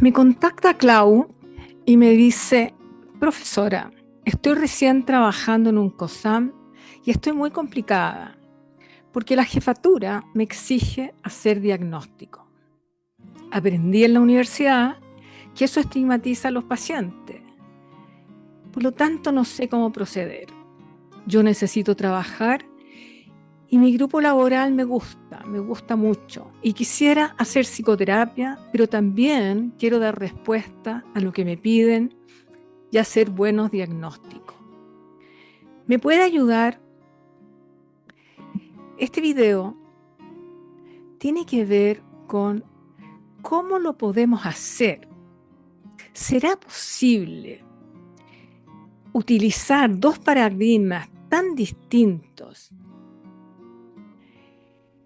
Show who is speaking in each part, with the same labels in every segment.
Speaker 1: Me contacta Clau y me dice: profesora, estoy recién trabajando en un COSAM y estoy muy complicada porque la jefatura me exige hacer diagnóstico. Aprendí en la universidad que eso estigmatiza a los pacientes. Por lo tanto, no sé cómo proceder. Yo necesito trabajar y mi grupo laboral me gusta mucho. Y quisiera hacer psicoterapia, pero también quiero dar respuesta a lo que me piden y hacer buenos diagnósticos. ¿Me puede ayudar? Este video tiene que ver con cómo lo podemos hacer. ¿Será posible utilizar dos paradigmas tan distintos?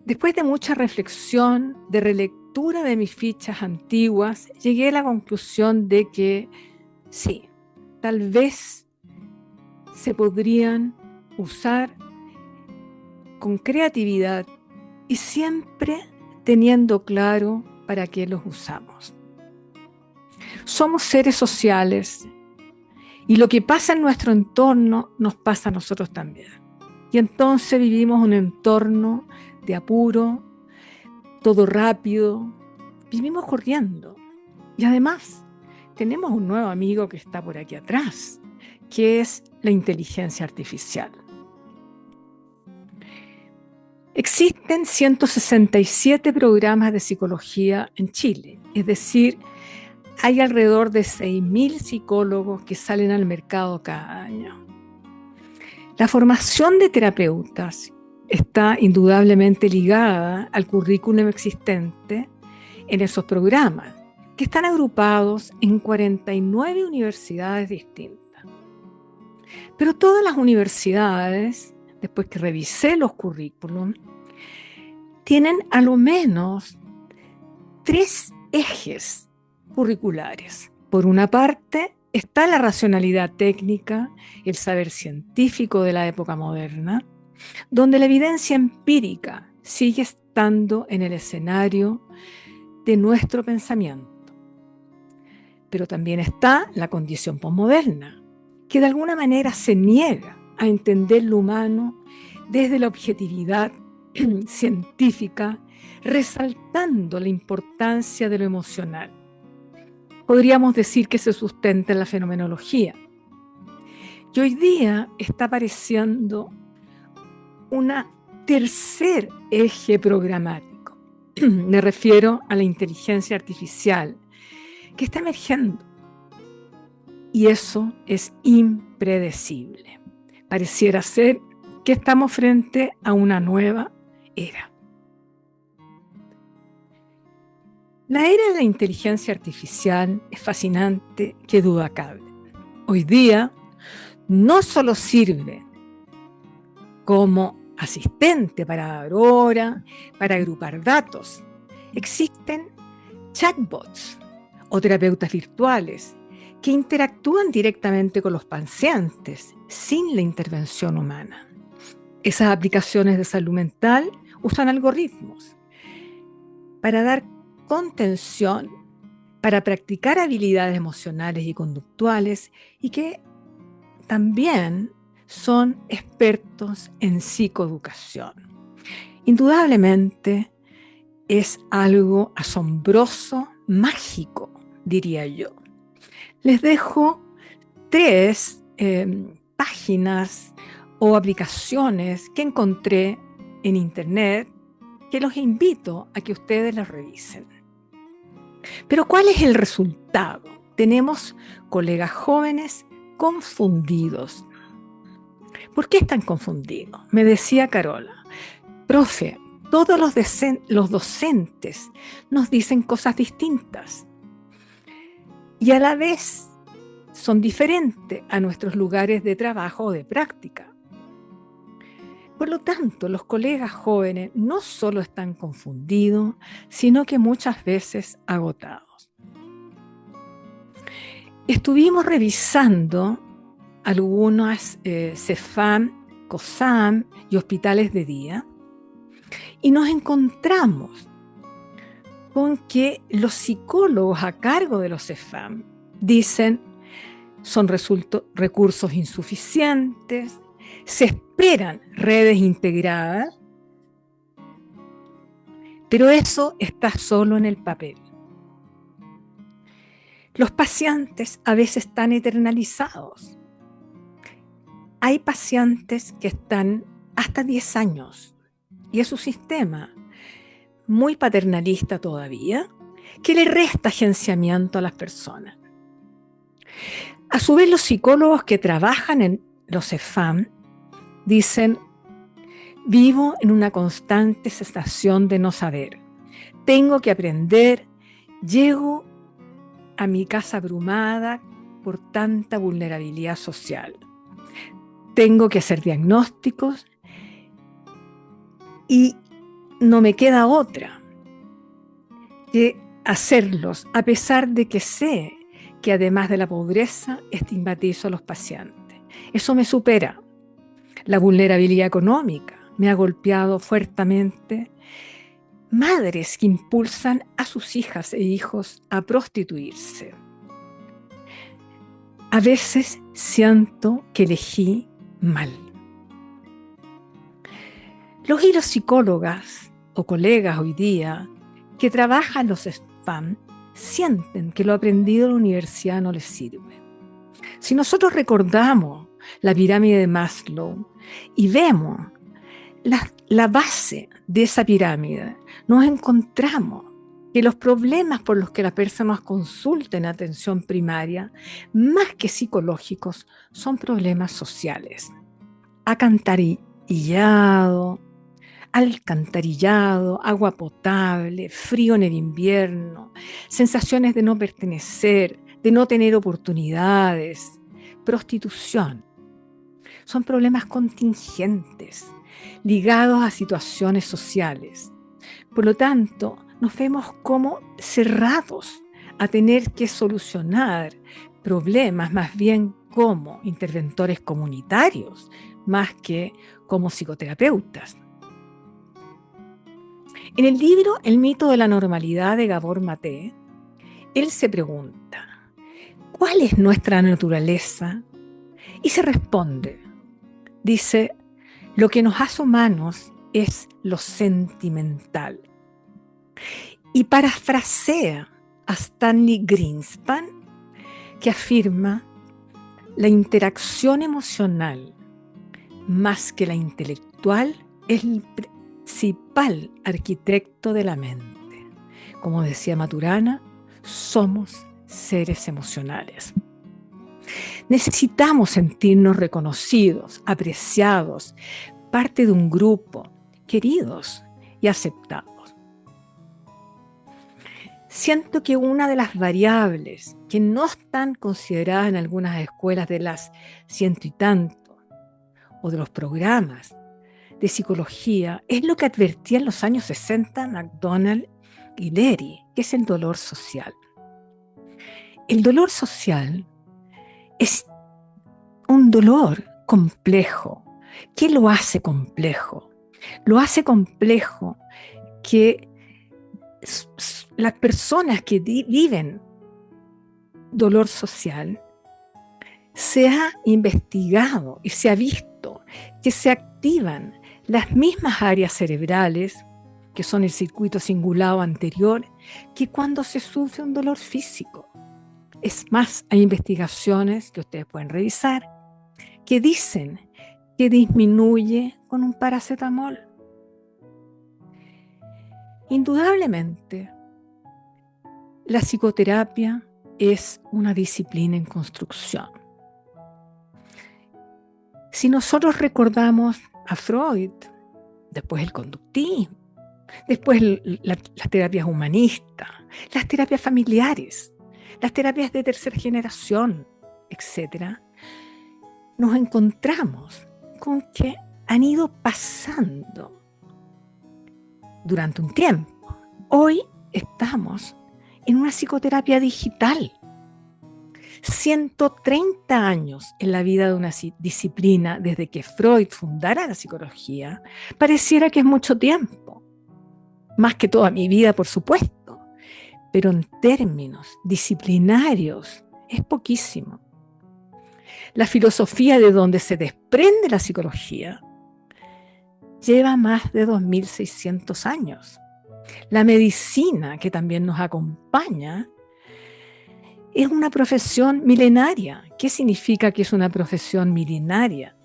Speaker 1: Después de mucha reflexión, de relectura de mis fichas antiguas, llegué a la conclusión de que sí, tal vez se podrían usar con creatividad y siempre teniendo claro para qué los usamos. Somos seres sociales y lo que pasa en nuestro entorno nos pasa a nosotros también. Y entonces vivimos un entorno de apuro, todo rápido, vivimos corriendo. Y además tenemos un nuevo amigo que está por aquí atrás, que es la inteligencia artificial. Existen 167 programas de psicología en Chile, es decir, hay alrededor de 6.000 psicólogos que salen al mercado cada año. La formación de terapeutas está indudablemente ligada al currículum existente en esos programas, que están agrupados en 49 universidades distintas. Pero todas las universidades, después que revisé los currículums, tienen a lo menos 3 ejes curriculares. Por una parte, está la racionalidad técnica, el saber científico de la época moderna, donde la evidencia empírica sigue estando en el escenario de nuestro pensamiento. Pero también está la condición posmoderna, que de alguna manera se niega a entender lo humano desde la objetividad científica, resaltando la importancia de lo emocional. Podríamos decir que se sustenta en la fenomenología. Y hoy día está apareciendo una tercer eje programático. Me refiero a la inteligencia artificial, que está emergiendo. Y eso es impredecible. Pareciera ser que estamos frente a una nueva era. La era de la inteligencia artificial es fascinante, qué duda cabe. Hoy día no solo sirve como asistente para dar hora, para agrupar datos. Existen chatbots o terapeutas virtuales que interactúan directamente con los pacientes sin la intervención humana. Esas aplicaciones de salud mental usan algoritmos para dar contención, para practicar habilidades emocionales y conductuales y que también son expertos en psicoeducación. Indudablemente es algo asombroso, mágico, diría yo. Les dejo 3 páginas o aplicaciones que encontré en internet que los invito a que ustedes las revisen. Pero ¿cuál es el resultado? Tenemos colegas jóvenes confundidos. ¿Por qué están confundidos? Me decía Carola: profe, todos los docentes nos dicen cosas distintas y a la vez son diferentes a nuestros lugares de trabajo o de práctica. Por lo tanto, los colegas jóvenes no solo están confundidos, sino que muchas veces agotados. Estuvimos revisando algunas CEFAM, COSAM y hospitales de día y nos encontramos con que los psicólogos a cargo de los CEFAM dicen son recursos insuficientes, se esperan redes integradas, pero eso está solo en el papel. Los pacientes a veces están eternalizados. Hay pacientes que están hasta 10 años y es un sistema muy paternalista todavía que le resta agenciamiento a las personas. A su vez, los psicólogos que trabajan en los CEFAM dicen: vivo en una constante sensación de no saber. Tengo que aprender. Llego a mi casa abrumada por tanta vulnerabilidad social. Tengo que hacer diagnósticos y no me queda otra que hacerlos, a pesar de que sé que además de la pobreza estigmatizo a los pacientes. Eso me supera. La vulnerabilidad económica me ha golpeado fuertemente. Madres que impulsan a sus hijas e hijos a prostituirse. A veces siento que elegí mal. Los y las psicólogas o colegas hoy día que trabajan los spam sienten que lo aprendido en la universidad no les sirve. Si nosotros recordamos la pirámide de Maslow y vemos la base de esa pirámide, nos encontramos que los problemas por los que las personas consultan atención primaria, más que psicológicos, son problemas sociales. Alcantarillado, agua potable, frío en el invierno, sensaciones de no pertenecer, de no tener oportunidades, prostitución. Son problemas contingentes, ligados a situaciones sociales. Por lo tanto, nos vemos como cerrados a tener que solucionar problemas más bien como interventores comunitarios, más que como psicoterapeutas. En el libro El mito de la normalidad de Gabor Maté, él se pregunta: ¿cuál es nuestra naturaleza? Y se responde, dice: lo que nos hace humanos es lo sentimental. Y parafrasea a Stanley Greenspan, que afirma: la interacción emocional, más que la intelectual, es el principal arquitecto de la mente. Como decía Maturana, somos seres emocionales. Necesitamos sentirnos reconocidos, apreciados, parte de un grupo, queridos y aceptados. Siento que una de las variables que no están consideradas en algunas escuelas de las 100 y tanto, o de los programas de psicología, es lo que advertía en los años 60 McDonald y Leary, que es el dolor social. El dolor social es un dolor complejo. ¿Qué lo hace complejo? Lo hace complejo que las personas que viven dolor social, se ha investigado y se ha visto que se activan las mismas áreas cerebrales, que son el circuito cingulado anterior, que cuando se sufre un dolor físico. Es más, hay investigaciones que ustedes pueden revisar que dicen que disminuye con un paracetamol. Indudablemente, la psicoterapia es una disciplina en construcción. Si nosotros recordamos a Freud, después el conductismo, después las terapias humanistas, las terapias familiares, las terapias de tercera generación, etc., nos encontramos con que han ido pasando durante un tiempo. Hoy estamos en una psicoterapia digital. 130 años en la vida de una disciplina desde que Freud fundara la psicología, pareciera que es mucho tiempo. Más que toda mi vida, por supuesto. pero en términos disciplinarios es poquísimo. La filosofía de donde se desprende la psicología lleva más de 2600 años. La medicina, que también nos acompaña, es una profesión milenaria. ¿Qué significa que es una profesión milenaria?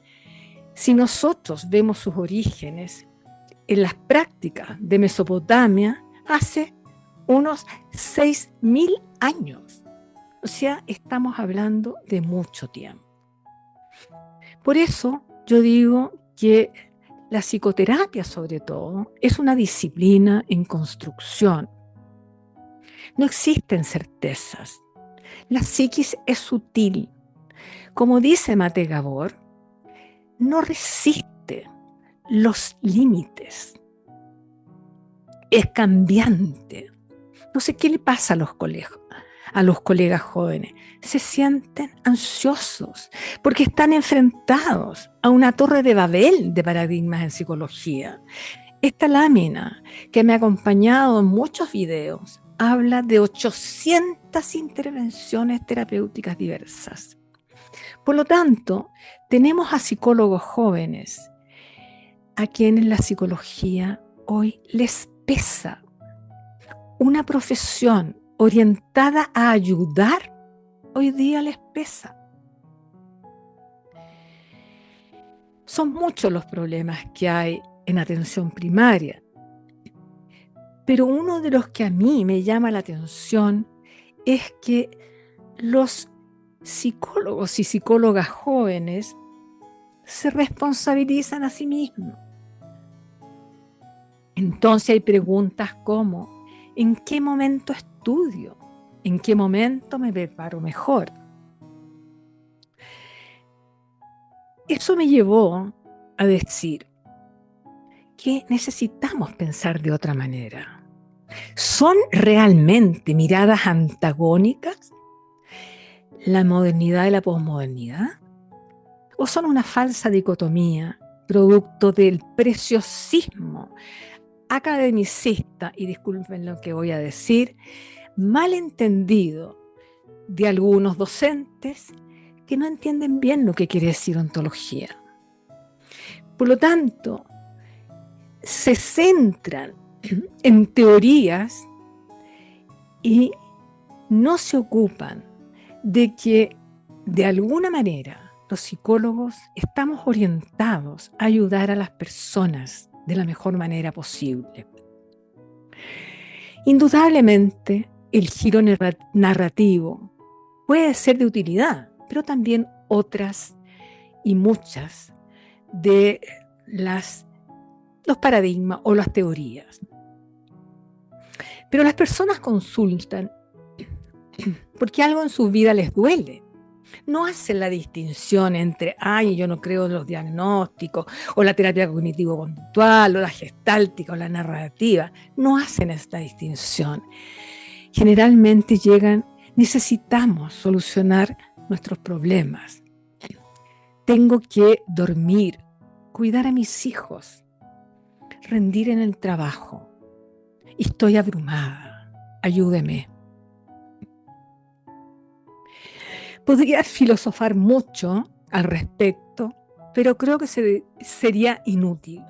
Speaker 1: Si nosotros vemos sus orígenes en las prácticas de Mesopotamia, hace unos 6000 años. O sea, estamos hablando de mucho tiempo. Por eso yo digo que la psicoterapia, sobre todo, es una disciplina en construcción. No existen certezas. La psiquis es sutil. Como dice Mate Gabor, no resiste los límites. Es cambiante. No sé qué le pasa a los colegas jóvenes. Se sienten ansiosos porque están enfrentados a una torre de Babel de paradigmas en psicología. Esta lámina, que me ha acompañado en muchos videos, habla de 800 intervenciones terapéuticas diversas. Por lo tanto, tenemos a psicólogos jóvenes a quienes la psicología hoy les pesa. Una profesión orientada a ayudar, hoy día les pesa. Son muchos los problemas que hay en atención primaria, pero uno de los que a mí me llama la atención es que los psicólogos y psicólogas jóvenes se responsabilizan a sí mismos. Entonces hay preguntas como, ¿en qué momento estudio? ¿En qué momento me preparo mejor? Eso me llevó a decir que necesitamos pensar de otra manera. ¿Son realmente miradas antagónicas la modernidad y la posmodernidad? ¿O son una falsa dicotomía, producto del preciosismo academicista, y disculpen lo que voy a decir, malentendido de algunos docentes que no entienden bien lo que quiere decir ontología? Por lo tanto, se centran en teorías y no se ocupan de que, de alguna manera, los psicólogos estamos orientados a ayudar a las personas de la mejor manera posible. Indudablemente, el giro narrativo puede ser de utilidad, pero también otras y muchas de los paradigmas o las teorías. Pero las personas consultan porque algo en su vida les duele. No hacen la distinción entre, yo no creo en los diagnósticos, o la terapia cognitivo-conductual, o la gestáltica, o la narrativa. No hacen esta distinción. Generalmente llegan, necesitamos solucionar nuestros problemas. Tengo que dormir, cuidar a mis hijos, rendir en el trabajo. Estoy abrumada, ayúdeme. Podría filosofar mucho al respecto, pero creo que sería inútil.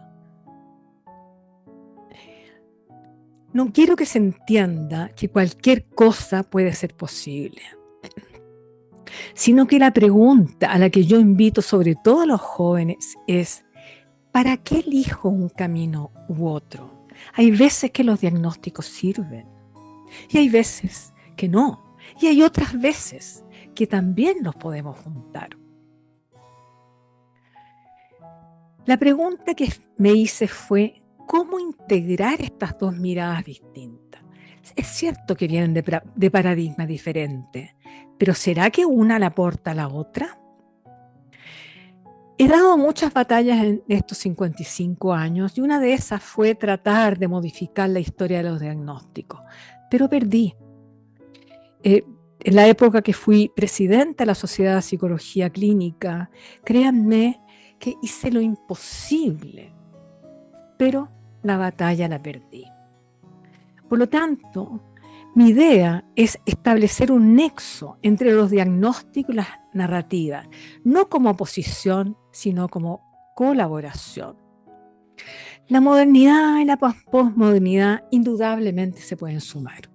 Speaker 1: No quiero que se entienda que cualquier cosa puede ser posible, sino que la pregunta a la que yo invito sobre todo a los jóvenes es, ¿para qué elijo un camino u otro? Hay veces que los diagnósticos sirven y hay veces que no, y hay otras veces que también los podemos juntar. La pregunta que me hice fue, ¿cómo integrar estas dos miradas distintas? Es cierto que vienen de paradigmas diferentes, pero ¿será que una la aporta a la otra? He dado muchas batallas en estos 55 años y una de esas fue tratar de modificar la historia de los diagnósticos, pero perdí. En la época que fui presidenta de la Sociedad de Psicología Clínica, créanme que hice lo imposible, pero la batalla la perdí. Por lo tanto, Mi idea es establecer un nexo entre los diagnósticos y las narrativas, no como oposición, sino como colaboración. La modernidad y la posmodernidad indudablemente se pueden sumar.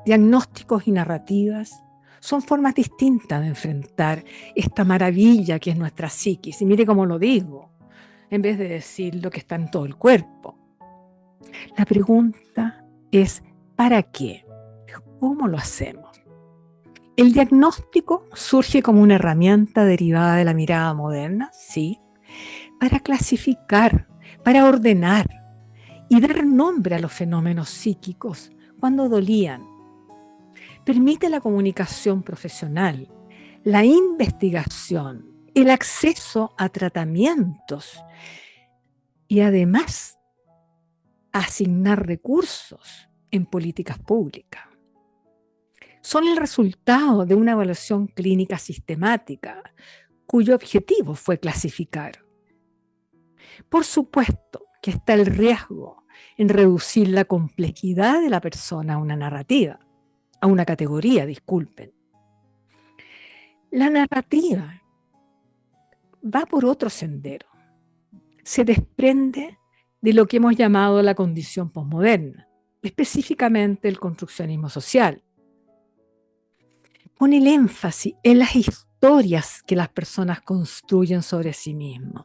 Speaker 1: Diagnósticos y narrativas son formas distintas de enfrentar esta maravilla que es nuestra psiquis. Y mire cómo lo digo, en vez de decir lo que está en todo el cuerpo. La pregunta es, ¿para qué? ¿Cómo lo hacemos? El diagnóstico surge como una herramienta derivada de la mirada moderna, sí, para clasificar, para ordenar y dar nombre a los fenómenos psíquicos cuando dolían. Permite la comunicación profesional, la investigación, el acceso a tratamientos y además asignar recursos en políticas públicas. Son el resultado de una evaluación clínica sistemática cuyo objetivo fue clasificar. Por supuesto que está el riesgo en reducir la complejidad de la persona a una narrativa, a una categoría, disculpen. La narrativa va por otro sendero. Se desprende de lo que hemos llamado la condición posmoderna, específicamente el construccionismo social. Pone el énfasis en las historias que las personas construyen sobre sí mismas.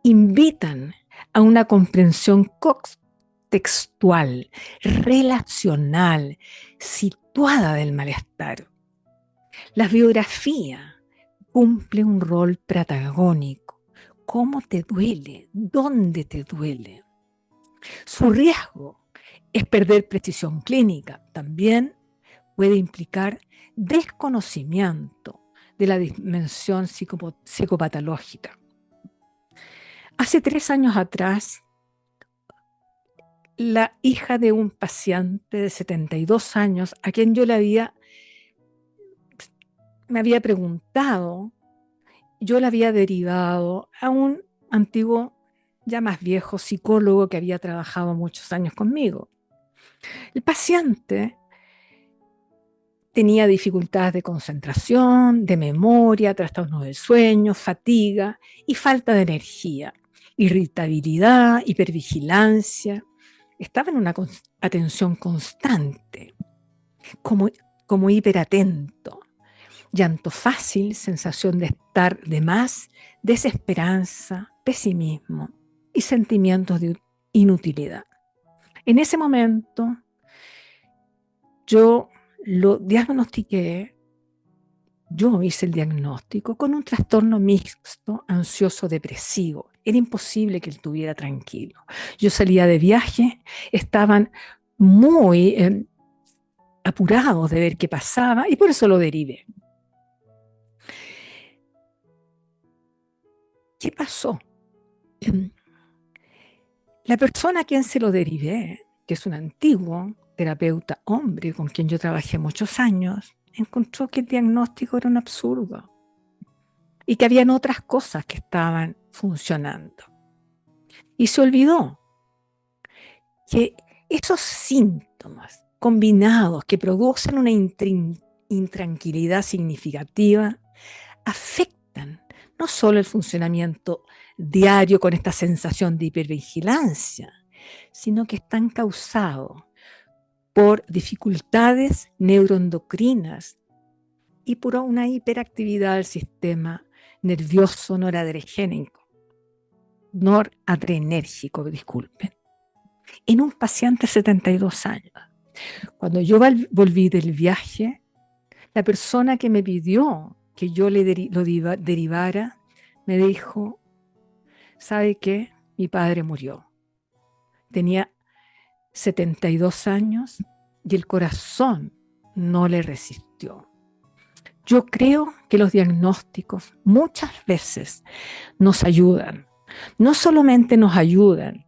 Speaker 1: Invitan a una comprensión contextual, relacional, situada del malestar. La biografía cumple un rol protagónico. ¿Cómo te duele? ¿Dónde te duele? Su riesgo es perder precisión clínica. También puede implicar desconocimiento de la dimensión psicopatológica. Hace 3 años atrás, la hija de un paciente de 72 años, a quien yo me había preguntado, yo la había derivado a un antiguo, ya más viejo psicólogo que había trabajado muchos años conmigo. El paciente tenía dificultades de concentración, de memoria, trastornos del sueño, fatiga y falta de energía, irritabilidad, hipervigilancia. Estaba en una atención constante, como hiperatento, llanto fácil, sensación de estar de más, desesperanza, pesimismo y sentimientos de inutilidad. En ese momento yo lo diagnostiqué, yo hice el diagnóstico con un trastorno mixto ansioso-depresivo. Era imposible que él estuviera tranquilo. Yo salía de viaje, estaban muy apurados de ver qué pasaba y por eso lo derivé. ¿Qué pasó? La persona a quien se lo derivé, que es un antiguo terapeuta hombre con quien yo trabajé muchos años, encontró que el diagnóstico era un absurdo y que habían otras cosas que estaban funcionando. Y se olvidó que esos síntomas combinados que producen una intranquilidad significativa afectan no solo el funcionamiento diario con esta sensación de hipervigilancia, sino que están causados por dificultades neuroendocrinas y por una hiperactividad del sistema nervioso noradrenérgico, disculpen, en un paciente de 72 años. Cuando yo volví del viaje, la persona que me pidió que yo lo derivara me dijo, ¿sabe qué? Mi padre murió. Tenía 72 años y el corazón no le resistió. Yo creo que los diagnósticos muchas veces nos ayudan. No solamente nos ayudan,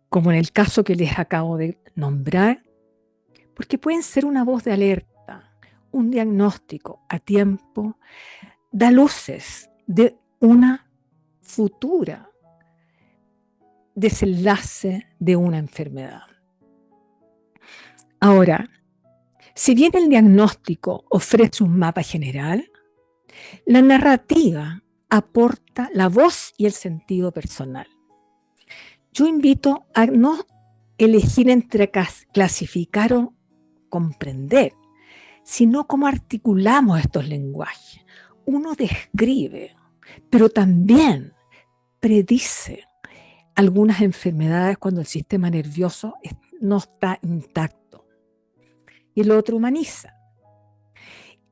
Speaker 1: como en el caso que les acabo de nombrar, porque pueden ser una voz de alerta. Un diagnóstico a tiempo da luces de una futura desenlace de una enfermedad. Ahora, si bien el diagnóstico ofrece un mapa general, la narrativa aporta la voz y el sentido personal. Yo invito a no elegir entre clasificar o comprender, sino cómo articulamos estos lenguajes. Uno describe, pero también predice algunas enfermedades cuando el sistema nervioso no está intacto. Y el otro humaniza.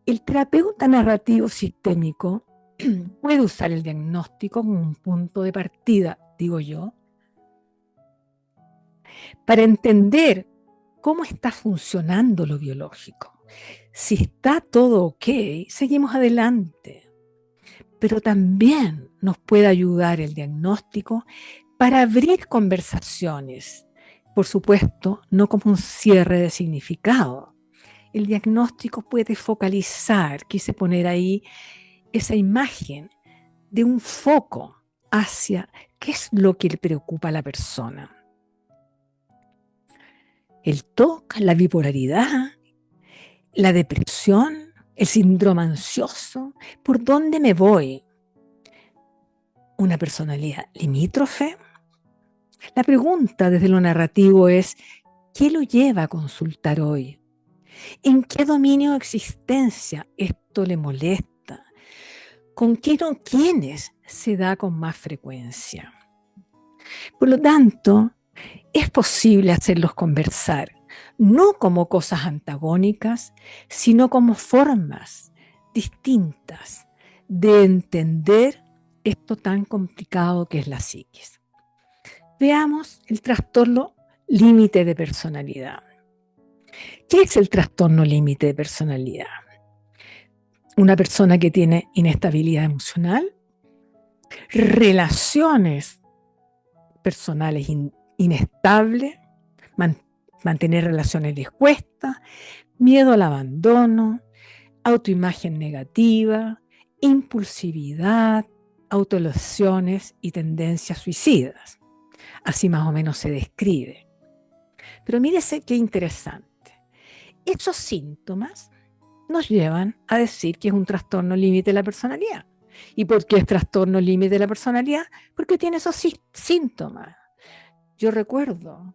Speaker 1: El terapeuta narrativo sistémico puede usar el diagnóstico como un punto de partida, digo yo, para entender cómo está funcionando lo biológico. Si está todo ok, seguimos adelante. Pero también nos puede ayudar el diagnóstico para abrir conversaciones. Por supuesto, no como un cierre de significado. El diagnóstico puede focalizar, quise poner ahí esa imagen de un foco hacia qué es lo que le preocupa a la persona. El TOC, la bipolaridad, la depresión, el síndrome ansioso, ¿por dónde me voy? ¿Una personalidad limítrofe? La pregunta desde lo narrativo es, ¿qué lo lleva a consultar hoy? ¿En qué dominio de existencia esto le molesta? ¿Con qué o quiénes se da con más frecuencia? Por lo tanto, es posible hacerlos conversar, no como cosas antagónicas, sino como formas distintas de entender esto tan complicado que es la psiquis. Veamos el trastorno límite de personalidad. ¿Qué es el trastorno límite de personalidad? Una persona que tiene inestabilidad emocional, relaciones personales inestables, mantener relaciones les cuesta, miedo al abandono, autoimagen negativa, impulsividad, autolesiones y tendencias suicidas. Así más o menos se describe. Pero mírese qué interesante. Esos síntomas nos llevan a decir que es un trastorno límite de la personalidad. ¿Y por qué es trastorno límite de la personalidad? Porque tiene esos síntomas. Yo recuerdo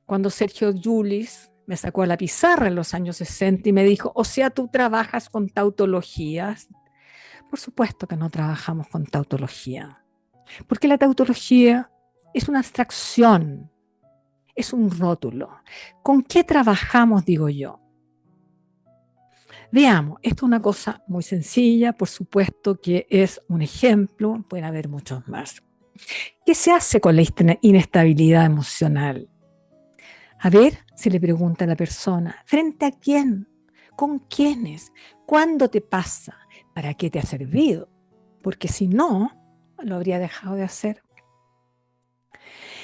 Speaker 1: cuando Sergio Llulis me sacó a la pizarra en los años 60 y me dijo, o sea, tú trabajas con tautologías. Por supuesto que no trabajamos con tautología, porque la tautología es una abstracción, es un rótulo. ¿Con qué trabajamos, digo yo? Veamos, esto es una cosa muy sencilla, por supuesto que es un ejemplo, pueden haber muchos más. ¿Qué se hace con la inestabilidad emocional? A ver, se le pregunta a la persona, ¿frente a quién? ¿Con quiénes? ¿Cuándo te pasa? ¿Para qué te ha servido? Porque si no, lo habría dejado de hacer.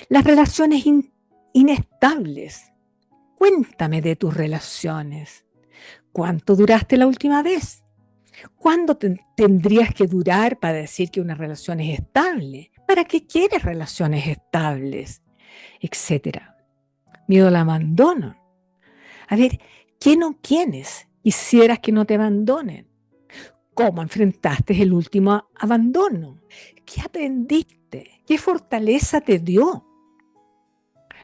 Speaker 1: Las relaciones inestables. Cuéntame de tus relaciones. ¿Cuánto duraste la última vez? ¿Cuándo tendrías que durar para decir que una relación es estable? ¿Para qué quieres relaciones estables? Etcétera. Miedo al abandono. A ver, ¿quién o quiénes quisieras que no te abandonen? ¿Cómo enfrentaste el último abandono? ¿Qué aprendiste? ¿Qué fortaleza te dio?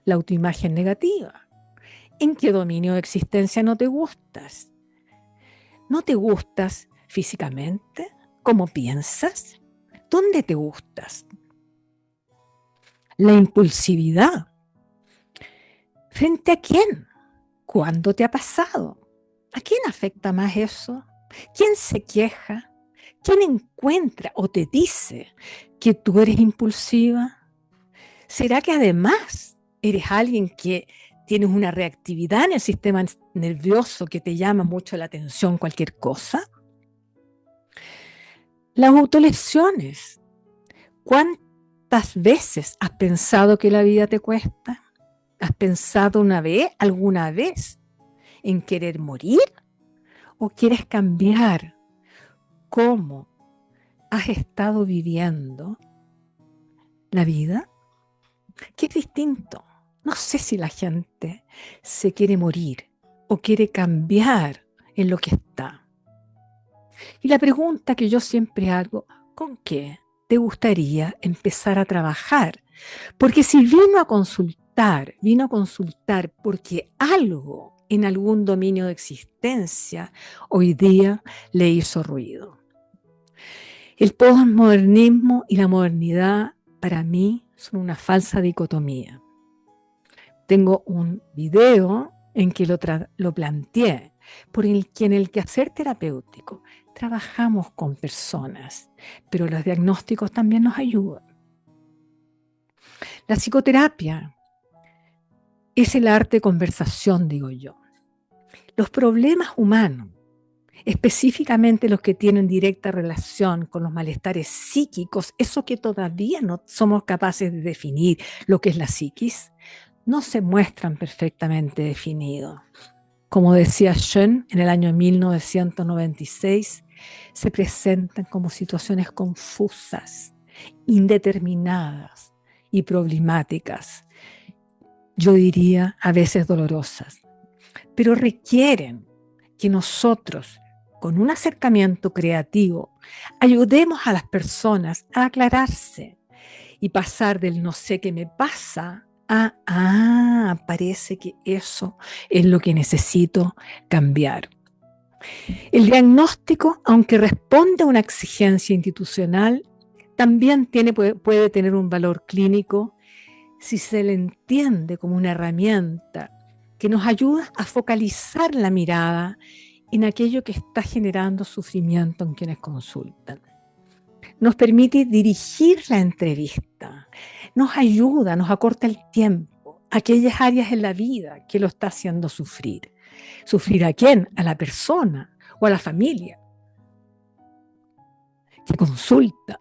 Speaker 1: La autoimagen negativa. ¿En qué dominio de existencia no te gustas? ¿No te gustas físicamente? ¿Cómo piensas? ¿Dónde te gustas? La impulsividad. ¿Frente a quién? ¿Cuándo te ha pasado? ¿A quién afecta más eso? ¿Quién se queja? ¿Quién encuentra o te dice que tú eres impulsiva? ¿Será que además eres alguien que tienes una reactividad en el sistema nervioso que te llama mucho la atención cualquier cosa? Las autolesiones. ¿Cuántas veces has pensado que la vida te cuesta? ¿Has pensado alguna vez, en querer morir? ¿O quieres cambiar cómo has estado viviendo la vida? ¿Qué es distinto? No sé si la gente se quiere morir o quiere cambiar en lo que está. Y la pregunta que yo siempre hago, ¿con qué te gustaría empezar a trabajar? Porque si vino a consultar porque algo en algún dominio de existencia hoy día le hizo ruido. El posmodernismo y la modernidad para mí son una falsa dicotomía. Tengo un video en que lo planteé, en el quehacer terapéutico trabajamos con personas, pero los diagnósticos también nos ayudan. La psicoterapia es el arte de conversación, digo yo. Los problemas humanos, específicamente los que tienen directa relación con los malestares psíquicos, eso que todavía no somos capaces de definir lo que es la psiquis, no se muestran perfectamente definidos. Como decía Schoen en el año 1996, se presentan como situaciones confusas, indeterminadas y problemáticas, yo diría a veces dolorosas, pero requieren que nosotros, con un acercamiento creativo, ayudemos a las personas a aclararse y pasar del no sé qué me pasa a, parece que eso es lo que necesito cambiar. El diagnóstico, aunque responde a una exigencia institucional, también puede tener un valor clínico si se le entiende como una herramienta que nos ayuda a focalizar la mirada en aquello que está generando sufrimiento en quienes consultan. Nos permite dirigir la entrevista, nos ayuda, nos acorta el tiempo, aquellas áreas en la vida que lo está haciendo sufrir. ¿Sufrir a quién? A la persona o a la familia que consulta.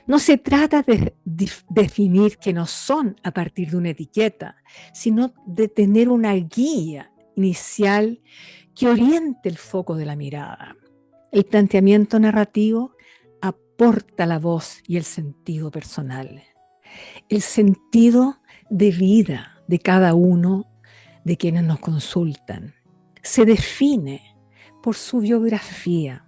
Speaker 1: No se trata de definir que no son a partir de una etiqueta, sino de tener una guía inicial que oriente el foco de la mirada. El planteamiento narrativo aporta la voz y el sentido personal, el sentido de vida de cada uno de quienes nos consultan. Se define por su biografía.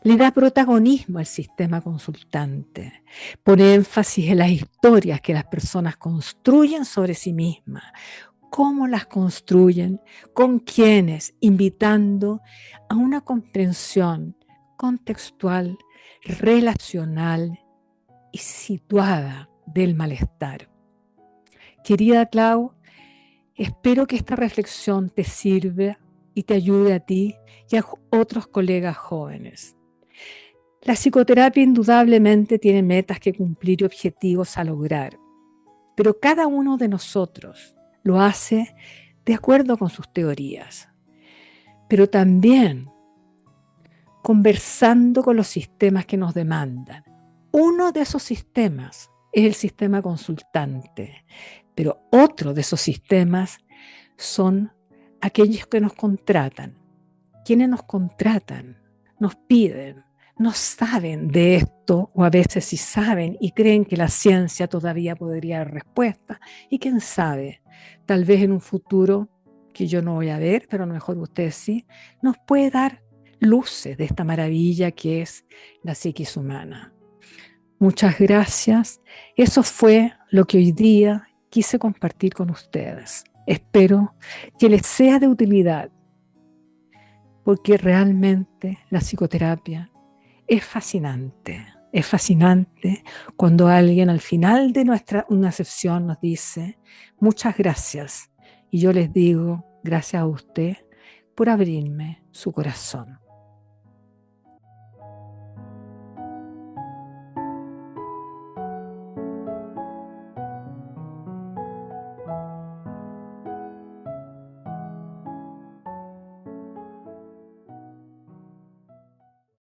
Speaker 1: Le da protagonismo al sistema consultante, pone énfasis en las historias que las personas construyen sobre sí mismas, cómo las construyen, con quiénes, invitando a una comprensión contextual, relacional y situada del malestar. Querida Clau, espero que esta reflexión te sirva y te ayude a ti y a otros colegas jóvenes. La psicoterapia indudablemente tiene metas que cumplir y objetivos a lograr, pero cada uno de nosotros lo hace de acuerdo con sus teorías, pero también conversando con los sistemas que nos demandan. Uno de esos sistemas es el sistema consultante, pero otro de esos sistemas son aquellos que nos contratan. Quienes nos contratan, nos piden, no saben de esto o a veces sí saben y creen que la ciencia todavía podría dar respuesta y quién sabe, tal vez en un futuro que yo no voy a ver, pero a lo mejor ustedes sí, nos puede dar luces de esta maravilla que es la psiquis humana. Muchas gracias. Eso fue lo que hoy día quise compartir con ustedes. Espero que les sea de utilidad, porque realmente la psicoterapia es fascinante. Es fascinante cuando alguien al final de una sesión nos dice muchas gracias. Y yo les digo gracias a usted por abrirme su corazón.